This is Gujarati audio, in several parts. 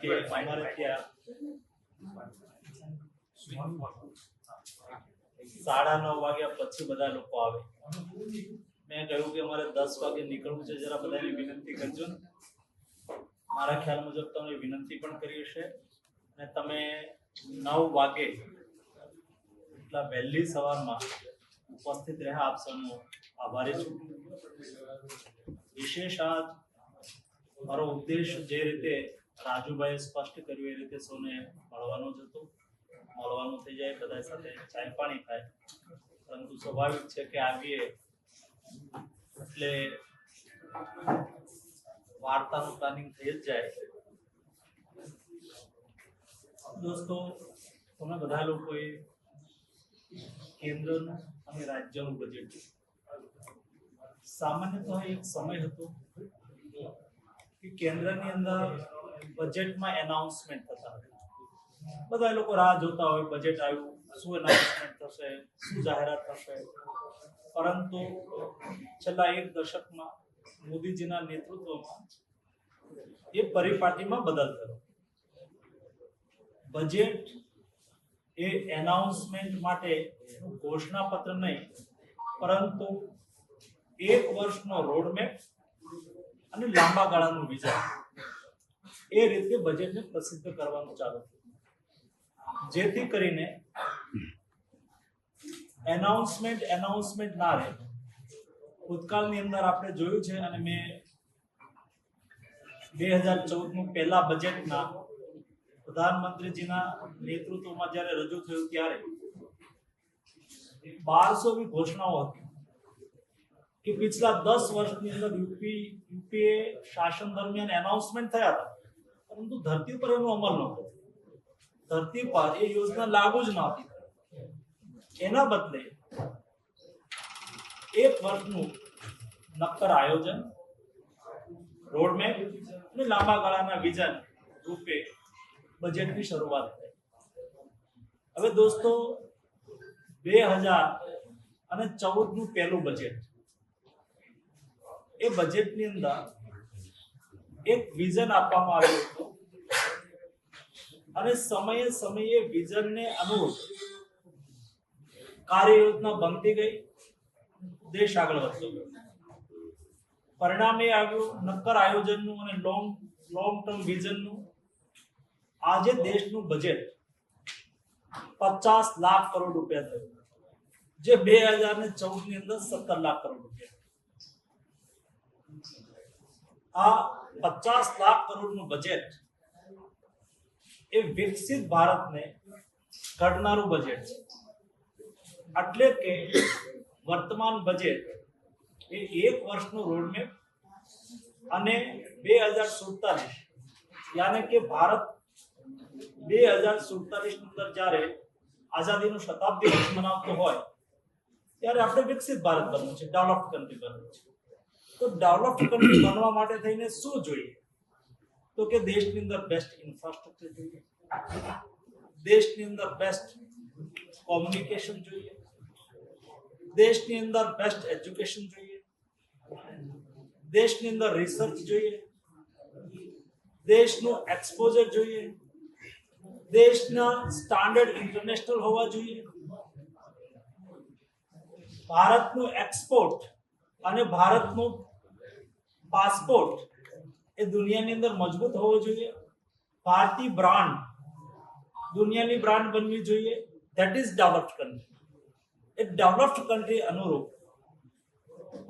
કે અમારે ત્યાં 9:30 વાગ્યા પછી બધા લોકો આવે. મેં કહ્યું કે અમારે 10 વાગે નીકળવું છે, જરા બધાને વિનંતી કરજો ને. મારા ખ્યાલ મુજબ તમે વિનંતી પણ કરી હશે અને તમે 9 વાગે એટલા વહેલી સવારમાં ઉપસ્થિત રહ્યા. આપ સૌનો આભારી છું. વિશેષ આજ મારો ઉદ્દેશ જે રીતે રાજુભાઈએ સ્પષ્ટ કર્યું એ રીતે સૌને મળવાનો જ હતો. મળવાનું થઈ જાય, બધા સાથે ચાય પાણી થાય, પરંતુ સ્વાભાવિક છે કે આવીએ એટલે વાર્તાનું પ્લાનિંગ થઈ જ જાય. દોસ્તો, તમે બધા લોકોએ કેન્દ્રનું અને રાજ્યનું બજેટ, સામાન્યતઃ એક સમય હતો કે કેન્દ્રની અંદર બજેટમાં એનાઉન્સમેન્ટ થતા હતા. બધા લોકો રાહ જોતા હોય, બજેટ આવ્યું, શું એનાઉન્સમેન્ટ થશે, શું જાહેરાત થશે. પરંતુ છેલ્લા એક દશકમાં મોદીજીના નેતૃત્વમાં એ પરિપાટીમાં બદલ થયો. બજેટ એ એનાઉન્સમેન્ટ માટે ઘોષણાપત્ર નહીં, પરંતુ એક વર્ષનો રોડમેપ અને લાંબા ગાળાનું વિઝન, એ રીતે બજેટને પ્રસિદ્ધ કરવાનું ચાલુ થયું. જેથી કરીને એનાઉન્સમેન્ટ ના રહે. ભૂતકાળની અંદર આપણે જોયું છે, અને મેં 2014નું પહેલા બજેટના પ્રધાનમંત્રીજીના નેતૃત્વમાં જ્યારે રજૂ થયું ત્યારે 1200 ઘોષણાઓ હતી કે પિછલા 10 વર્ષની અંદર યુપીએ શાસન દરમિયાન એનાઉન્સમેન્ટ થયા હતા, પરંતુ ધરતી પર એનો અમલ નહોતો. ધરતી પર એ યોજના લાગુ જ નહોતી. એના બદલે એક વર્ષનું નક્કર આયોજન, રોડમેપ અને લાંબા ગાળાના વિઝન રૂપે બજેટની શરૂઆત થઈ. હવે દોસ્તો, 2014નું પહેલું બજેટ, એ બજેટની અંદર એક વિઝન આપવામાં આવ્યું હતું અને સમયે સમયે વિઝનને અનુરૂપ કાર્ય યોજના બનતી ગઈ. દેશ આગળ વધતો ગયો. પરિણામે આવ્યું નક્કર આયોજનનું અને લોંગ ટર્મ વિઝનનું. આજે દેશનું બજેટ 50 લાખ કરોડ રૂપિયા થયું, જે 2014ની અંદર 17 લાખ કરોડ રૂપિયા. આ 50 લાખ કરોડનું બજેટ એ વિકસિત ભારતને ઘડનારું બજેટ છે. એટલે કે વર્તમાન બજેટ એ એક વર્ષનો રોડમેપ અને 2047, યાની કે ભારત 2047 અંદર જ્યારે આઝાદીનું શતાબ્દી વર્ષ મનાવતો હોય ત્યારે આપણે વિકસિત ભારત બનવું છે, ડેવલપ્ડ કન્ટ્રી બનવું છે. તો ડેવલપ્ડ કન્ટ્રી બનવા માટે થઈને શું જોઈએ? તો કે દેશની અંદર બેસ્ટ ઇન્ફ્રાસ્ટ્રક્ચર જોઈએ, દેશની અંદર બેસ્ટ કોમ્યુનિકેશન જોઈએ, દેશની અંદર બેસ્ટ એજ્યુકેશન જોઈએ, દેશની અંદર રિસર્ચ જોઈએ, દેશનું એક્સપોઝર જોઈએ, દેશના સ્ટાન્ડર્ડ ઇન્ટરનેશનલ હોવા જોઈએ. ભારતનું એક્સપોર્ટ અને ભારતનું પાસપોર્ટ એ દુનિયાની અંદર મજબૂત હોવો જોઈએ. ભારતીય બ્રાન્ડ દુનિયાની બ્રાન્ડ બનવી જોઈએ. That is developed country. એક ડેવલપ્ડ કન્ટ્રી અનુરૂપ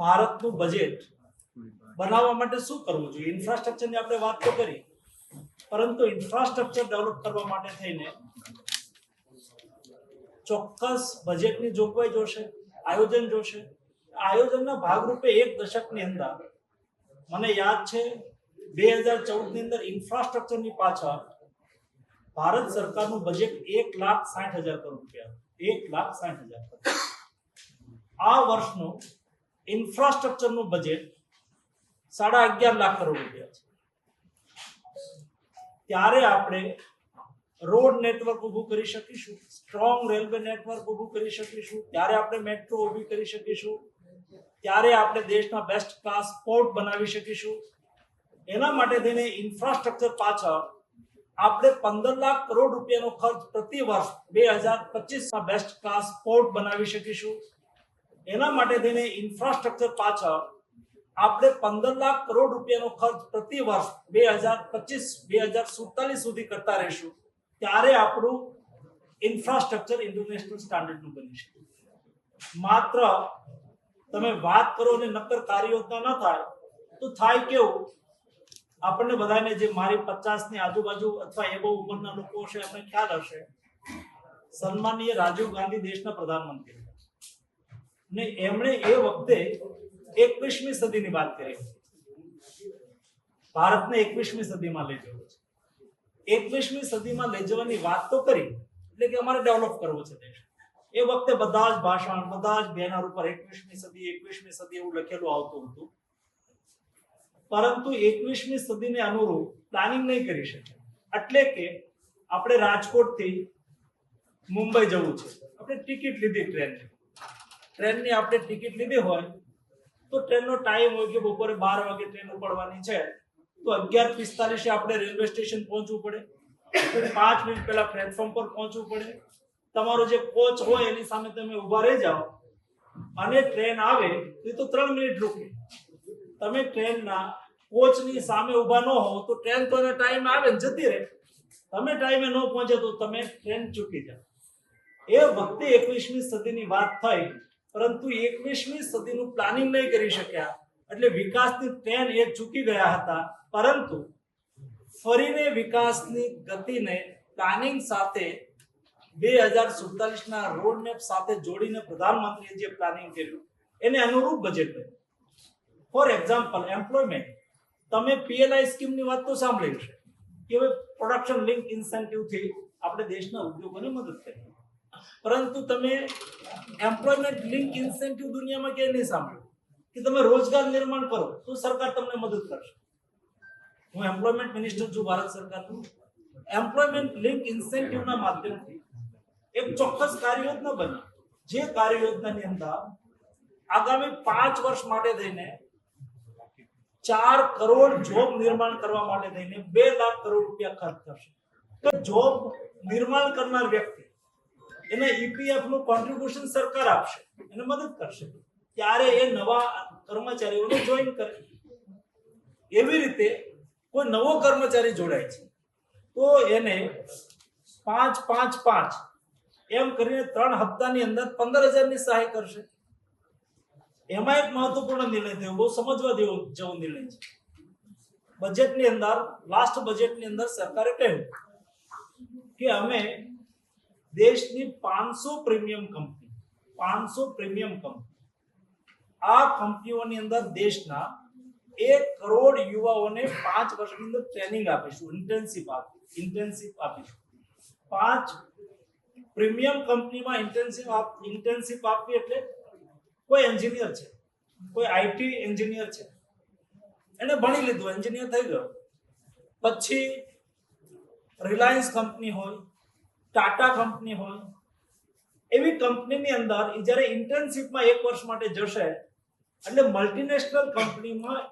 ભારતનું બજેટ બનાવવા માટે શું કરવું જોઈએ? ઇન્ફ્રાસ્ટ્રક્ચરની આપણે વાત તો કરી, પરંતુ ઇન્ફ્રાસ્ટ્રક્ચર ડેવલપ કરવા માટે થઈને ચોક્કસ બજેટની જોગવાઈ જોશે, આયોજન જોશે. આયોજનના ભાગરૂપે એક દશકની અંદર મને યાદ છે 2014ની અંદર ઇન્ફ્રાસ્ટ્રક્ચરની પાછળ ભારત સરકારનું બજેટ 1,60,000 કરોડ રૂપિયા, 1,60,000 કરોડ. આ વર્ષનું ઇન્ફ્રાસ્ટ્રક્ચરનું બજેટ 11.5 લાખ કરોડ રૂપિયા છે. ત્યારે આપણે રોડ નેટવર્ક ઊભું કરી શકીશું, સ્ટ્રોંગ રેલવે નેટવર્ક ઊભું કરી શકીશું, ત્યારે આપણે મેટ્રો ઊભી કરી શકીશું, ત્યારે આપણે દેશના બેસ્ટ ક્લાસ પોર્ટ બનાવી શકીશું. એના માટે થઈને ઇન્ફ્રાસ્ટ્રક્ચર પાછળ આપણે 15 લાખ કરોડ રૂપિયાનો ખર્ચ પ્રતિ વર્ષ 2025માં બેસ્ટ ક્લાસ પોર્ટ બનાવી શકીશું. એના માટે થઈને ઇન્ફ્રાસ્ટ્રક્ચર પાછળ આપણે 15 લાખ કરોડ રૂપિયાનો ખર્ચ પ્રતિ વર્ષ 2025-2047 સુધી કરતા રહીશું. ત્યારે આપણું ઇન્ફ્રાસ્ટ્રક્ચર ઇન્ટરનેશનલ સ્ટાન્ડર્ડનું બની શકે. માત્ર તમે વાત કરો ને નક્કર કાર્યયોજના ન થાય તો થાય કેવું, આપણને બધાને જે મારી 50 ની આજુબાજુ અથવા એબો ઉંમરના લોકો હશે એમને ખ્યાલ હશે, સન્માનીય રાજીવ ગાંધી દેશના પ્રધાનમંત્રી ને એમણે એ વખતે 21મી સદીની વાત કરી. ભારતને 21મી સદીમાં લઈ જવું છે. 21મી સદીમાં લઈ જવાની વાત તો કરી, એટલે કે અમારે ડેવલપ કરવો છે દેશ. એ વખતે બધા જ ભાષણ, બધા જ બેનર ઉપર 21મી સદી એવું લખેલું આવતું હતું. પરંતુ 21મી સદીને અનુરૂપ પ્લાનિંગ નહીં કરી શકે. એટલે કે આપણે રાજકોટથી મુંબઈ જવું છે, આપણે ટિકિટ લીધી ટ્રેનની આપણે ટિકિટ લીધી હોય તો ટ્રેનનો ટાઈમ હોય કે બપોરે 12 વાગે ટ્રેન ઉપડવાની છે, તો 11:45 આપણે રેલવે સ્ટેશન પહોંચવું પડે. 5 મિનિટ પહેલા પ્લેટફોર્મ પર પહોંચવું પડે. તમારો જે કોચ હોય એની સામે તમે ઊભા રહી જાઓ અને ટ્રેન આવે તો 3 મિનિટ રૂકે. તમે ટ્રેનના કોચની સામે ઊભા ન હો તો ટ્રેન તો એનો ટાઈમ આવે ને જતી રહે. તમે ટાઈમે ન પહોંચે તો તમે ટ્રેન ચૂકી જાઓ. એ વખતે 21મી સદીની વાત થઈ, પરંતુ 21મી સદીનું પ્લાનિંગ નહીં કરી શક્યા, એટલે વિકાસની ટ્રેન એ ચૂકી ગયા હતા. પરંતુ ફરીને વિકાસની ગતિને પ્લાનિંગ સાથે 2047ના રોડ મેપ સાથે જોડીને પ્રધાનમંત્રીએ જે પ્લાનિંગ કર્યું એને અનુરૂપ બજેટ બન્યું. For example, employment. તમે પીએલઆઈ સ્કીમની વાત તો સાંભળી હશે કે હવે પ્રોડક્શન લિંક ઇન્સેન્ટિવથી આપણે દેશના ઉદ્યોગોને મદદ કરીએ. પરંતુ તમે એમ્પ્લોયમેન્ટ લિંક ઇન્સેન્ટિવ દુનિયામાં ક્યાંય નહીં સાંભળ્યું કે તમે રોજગાર નિર્માણ કરો તો સરકાર તમને મદદ કરશે. હું એમ્પ્લોયમેન્ટ મિનિસ્ટર છું ભારત સરકારનું. એમ્પ્લોયમેન્ટ લિંક ઇન્સેન્ટિવના માધ્યમથી એક ચોક્કસ કાર્યયોજના બની, જે કાર્યયોજનાની અંદર આગામી 5 વર્ષ માટે થઈને 4 કરોડ જોબ નિર્માણ કરવા માટે થઈને 2 લાખ કરોડ રૂપિયા ખર્ચ થશે. તો જોબ નિર્માણ કરનાર વ્યક્તિ એને ઈપીએફ નું કોન્ટ્રીબ્યુશન સરકાર આપશે, એને મદદ કરશે, ત્યારે એ નવા કર્મચારીઓને જોઈન કરે. એવી રીતે કોઈ નવો કર્મચારી જોડાય છે તો એને 5-5-5 એમ કરીને 3 હપ્તાની અંદર 15,000 ની સહાય કરશે. એમાં એક મહત્વપૂર્ણ નિર્ણય થયો, બહુ સમજવા જેવો નિર્ણય છે. બજેટની અંદર, લાસ્ટ બજેટની અંદર સરકારે કહ્યું કે અમે દેશની 500 પ્રીમિયમ કંપની આ કંપનીઓની અંદર દેશના 1 કરોડ યુવાઓને 5 વર્ષની અંદર ટ્રેનિંગ આપીશું, ઇન્ટર્નશિપ આપીશું. 5 પ્રીમિયમ કંપનીમાં ઇન્ટર્નશિપ આપવી એટલે કોઈ એન્જિનિયર છે, કોઈ આઈટી એન્જિનિયર છે, એને ભણી લીધું, એન્જિનિયર થઈ ગયો, પછી રિલાયન્સ કંપની હોય, ટાટા કંપની હોય, એવી કંપનીની અંદર જ્યારે ઇન્ટર્નશિપમાં 1 વર્ષ માટે જશે એટલે મલ્ટીનેશનલ કંપનીમાં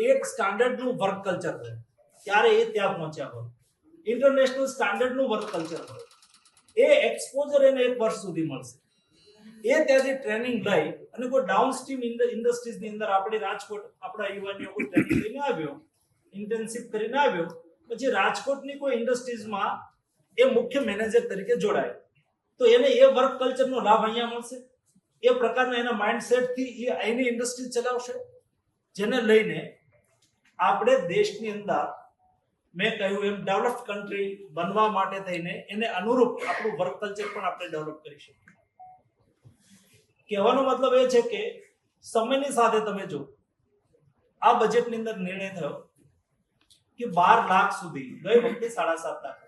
એક સ્ટાન્ડર્ડનું વર્ક કલ્ચર હોય, ત્યારે એ ત્યાં પહોંચ્યા હોય, ઇન્ટરનેશનલ સ્ટાન્ડર્ડનું વર્ક કલ્ચર હોય, એ એક્સપોઝર એને 1 વર્ષ સુધી મળશે. એ ત્યાંથી ટ્રેનિંગ લઈ અને કોઈ ડાઉનસ્ટ્રીમ ઇન્ડસ્ટ્રીઝની અંદર આપણે રાજકોટ આપણા યુવાનીઓ કોઈ ટ્રેનિંગ લઈને આવ્યો, ઇન્ટર્નશિપ કરીને આવ્યો, પછી રાજકોટની કોઈ ઇન્ડસ્ટ્રીઝમાં એ મુખ્ય મેનેજર તરીકે જોડાય તો એને એ વર્ક કલ્ચરનો લાભ અહીંયા મળશે. એ પ્રકારના એના માઇન્ડસેટથી એ અહીંની ઇન્ડસ્ટ્રી ચલાવશે, જેને લઈને આપણે દેશની અંદર મેં કહ્યું એમ ડેવલપ્ડ કન્ટ્રી બનવા માટે થઈને એને અનુરૂપ આપણું વર્ક કલ્ચર પણ આપણે ડેવલપ કરી શકીએ. કહેવાનો મતલબ એ છે કે સમયની સાથે તમે જો આ બજેટની અંદર નિર્ણય થયો કે 12 લાખ સુધી, ગઈ વખતે 7.5 લાખ,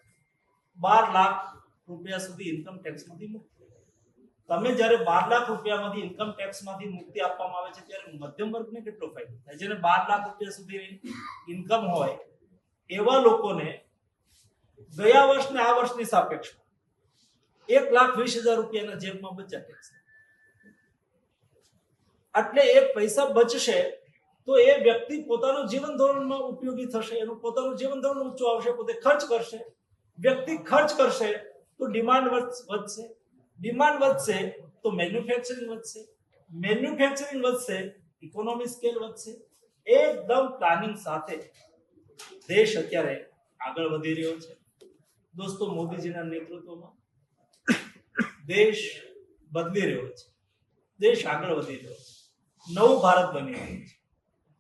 12 લાખ રૂપિયા સુધી ઇન્કમ ટેક્સમાંથી મુક્તિ. તમે જ્યારે 12 લાખ રૂપિયામાંથી ઇન્કમ ટેક્સમાંથી મુક્તિ આપવામાં આવે છે ત્યારે મધ્યમ વર્ગને કેટલો ફાયદો થાય? જેને 12 લાખ રૂપિયા સુધીની ઇન્કમ હોય એવા લોકોને ગયા વર્ષને આ વર્ષની સાપેક્ષમાં 1,20,000 રૂપિયાના જેબમાં બચત ટેક્સ. એટલે એ પૈસા બચશે તો એ વ્યક્તિ પોતાનું જીવન ધોરણમાં ઉપયોગી થશે, એનું પોતાનું જીવન ધોરણ ઊંચું આવશે, પોતે ખર્ચ કરશે. વ્યક્તિ ખર્ચ કરશે તો ડિમાન્ડ વધશે, ડિમાન્ડ વધશે તો મેન્યુફેક્ચરિંગ વધશે, મેન્યુફેક્ચરિંગ વધશે, ઇકોનોમી સ્કેલ વધશે. એકદમ પ્લાનિંગ સાથે દેશ અત્યારે આગળ વધી રહ્યો છે. દોસ્તો, મોદીજીના નેતૃત્વમાં દેશ બદલી રહ્યો છે, દેશ આગળ વધી રહ્યો છે, નવું ભારત બની રહ્યું છે.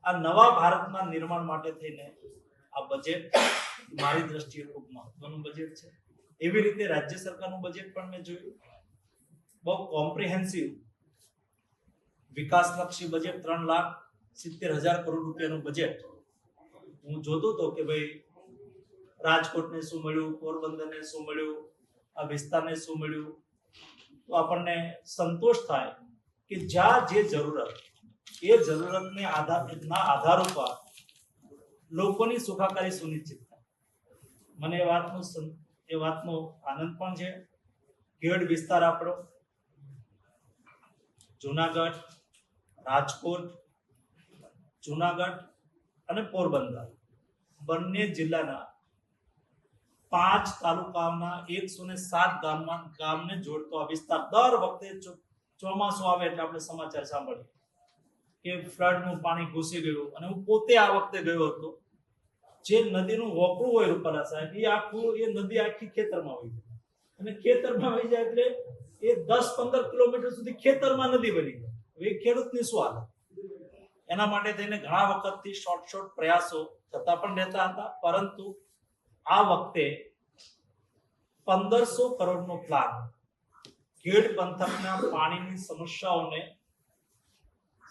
આ નવા ભારતના નિર્માણ માટે થઈને આ બજેટ મારી દ્રષ્ટિએ ખૂબ મહત્વનું બજેટ છે. એવી રીતે રાજ્ય સરકારનું બજેટ પણ મેં જોયું, બહુ કોમ્પ્રિહેન્સિવ વિકાસલક્ષી બજેટ, 3,70,000 કરોડ રૂપિયાનું બજેટ. હું જોતો હતો કે ભાઈ રાજકોટને શું મળ્યું, પોરબંદરને શું મળ્યું, આ વિસ્તારને શું મળ્યું, તો આપણને સંતોષ થાય કે જ્યાં જે જરૂરત, એ જરૂરતને આધાર ઉપર લોકોની સુખાકારી સુનિશ્ચિત થાય. મને એ વાતનો આનંદ પણ છે. ગેડ વિસ્તાર આપણો જુનાગઢ, રાજકોટ, જુનાગઢ અને પોરબંદર બંને જિલ્લાના 5 તાલુકાના 107 ગામને જોડતો આ વિસ્તાર. દર વખતે ચોમાસું આવે એટલે આપણે સમાચાર સાંભળીએ કે ફ્લડનું પાણી ઘૂસી ગયું. અને હું પોતે આ વખતે ગયો હતો. જે નદીનું વોકળું હોય રૂપાલા સાહેબ, એ નદી આખી ખેતરમાં વહી જાય, અને ખેતરમાં વહી જાય એટલે એ 10-15 કિલોમીટર સુધી ખેતરમાં નદી બની જાય. હવે ખેડૂતની શું હાલત? એના માટે થઈને ઘણા વખતથી શોર્ટ પ્રયાસો થતા પણ રહેતા હતા, પરંતુ આ વખતે 1500 કરોડનો પ્લાન ખેડ પંથકના પાણીની સમસ્યાઓને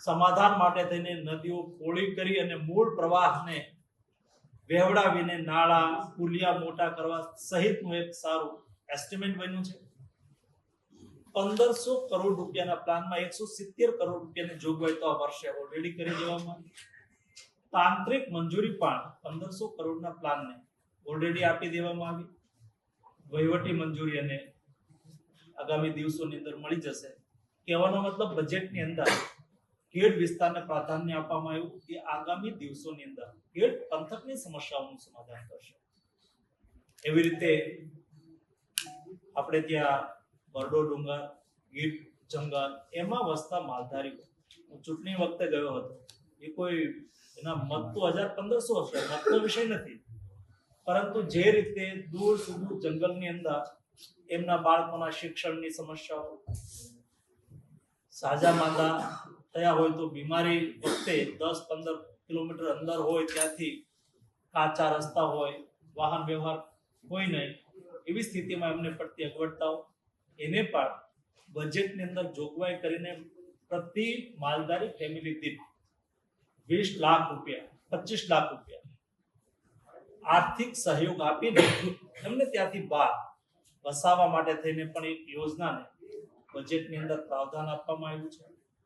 સમાધાન માટે થઈને નદીઓ પોળી કરી અને મૂળ પ્રવાહને વહેવડાવીને નાળા, પુલિયા મોટા કરવા સહિતનું એક સારું એસ્ટિમેટ બન્યું છે. 1500 કરોડ રૂપિયાના પ્લાનમાં 170 કરોડ રૂપિયાની જોગવાઈ તો આ વર્ષે ઓલરેડી કરી દેવામાં આવી. તાંત્રિક મંજૂરી પણ 1500 કરોડના પ્લાનને ઓલરેડી આપી દેવામાં આવી. વહીવટી મંજૂરી અને આગામી દિવસોની અંદર મળી જશે. કહેવાનો મતલબ બજેટની અંદર ખેડ વિસ્તારને પ્રાધાન્ય આપવામાં આવ્યું, એ આગામી દિવસોની અંદર ખેડ પંથકની સમસ્યાઓનું સમાધાન કરશે. એવી રીતે આપણે ત્યાં બરડો ડુંગર, ગીર જંગલ, એમાં વસતા માલધારીઓ, હું ચૂંટણી વખતે ગયો હતો. એ કોઈ એના મત તો 1500 હશે, મતનો વિષય નથી, પરંતુ જે રીતે દૂર સુધી જંગલની અંદર એમના બાળકોના શિક્ષણની સમસ્યાઓ, સાજા માંદા થયા હોય તો બીમારી વખતે 10-15 કિલોમીટર અંદર હોય ત્યાંથી કાચા રસ્તા હોય, વાહન વ્યવહાર હોય નહીં, એવી સ્થિતિમાં એમને પડતી અગવડતાઓ, એને પણ બજેટની અંદર જોગવાઈ કરીને પ્રતિ માલધારી ફેમિલી દીઠ 20 લાખ રૂપિયા, 25 લાખ રૂપિયા આર્થિક સહયોગ આપીને એમને ત્યાંથી બહાર વસાવવા માટે થઈને પણ એક યોજનાને બજેટની અંદર પ્રાવધાન આપવામાં આવ્યું છે.